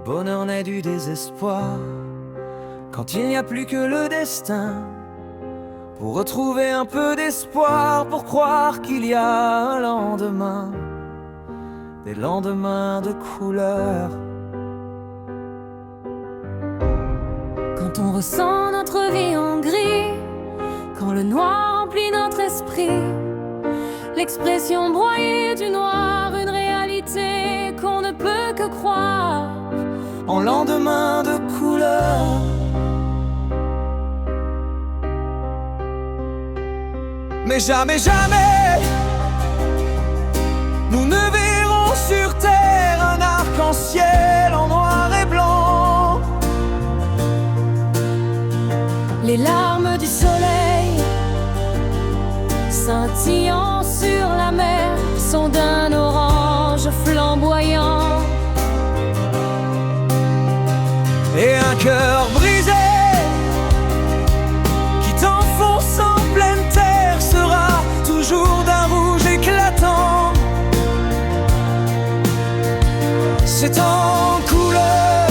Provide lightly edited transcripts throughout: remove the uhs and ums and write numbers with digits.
bonheur naît du désespoir, quand il n'y a plus que le destin. Pour retrouver un peu d'espoir, pour croire qu'il y a un lendemain, des lendemains de couleur. Quand on ressent notre vie en gris, quand le noir remplit notre esprit, l'expression broyée du noir, une réalité qu'on ne peut que croire en lendemain de couleur. Mais jamais, jamais, nous ne verrons sur terre un arc-en-ciel en noir et blanc. Les larmes du soleil scintillant sur la mer sont d'un orange flamboyant. Et un cœur brisé qui t'enfonce en pleine terre sera toujours d'un rouge éclatant. C'est en couleur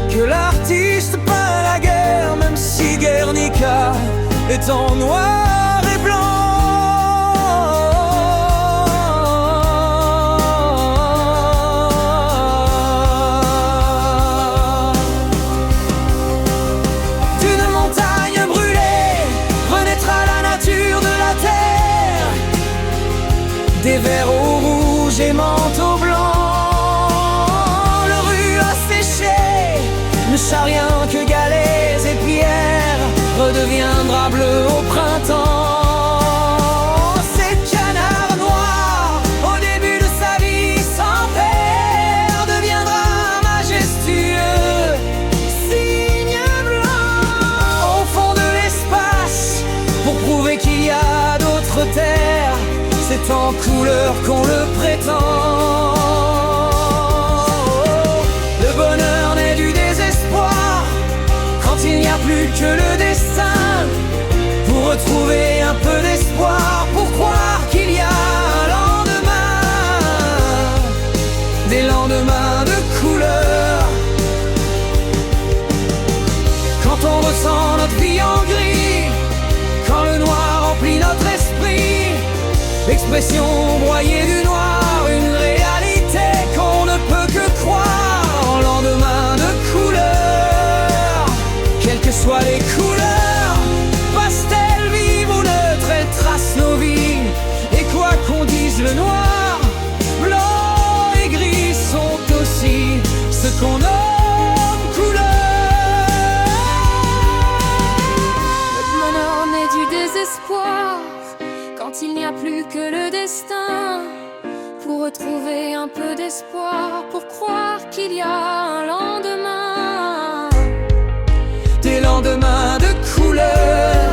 que l'artiste peint la guerre, même si Guernica est en noir et blanc. D'une montagne brûlée renaîtra la nature de la terre, des vers au rouge et manteau blanc. Le rue asséché ne chat rien que galets et pierres redeviendra bleu au printemps. C'est canard noir au début de sa vie sans père deviendra majestueux signe blanc au fond de l'espace pour prouver qu'il y a d'autres terres. C'est en couleur qu'on le prétend. Le bonheur naît du désespoir quand il n'y a plus que le destin. Pour retrouver un peu d'espoir, pour croire qu'il y a un lendemain, des lendemains de couleur. Quand on ressent notre vie en gris, quand le noir remplit notre esprit, l'expression broyée du noir, une réalité qu'on ne peut que croire en lendemain de couleur. Quelles que soient les couleurs, pastel, vive ou neutre, elles tracent nos vies. Et quoi qu'on dise, le noir, blanc et gris sont aussi ce qu'on nomme couleur. Le bonheur naît du désespoir quand il n'y a plus que le destin. Pour retrouver un peu d'espoir, pour croire qu'il y a un lendemain, Des lendemains de couleur.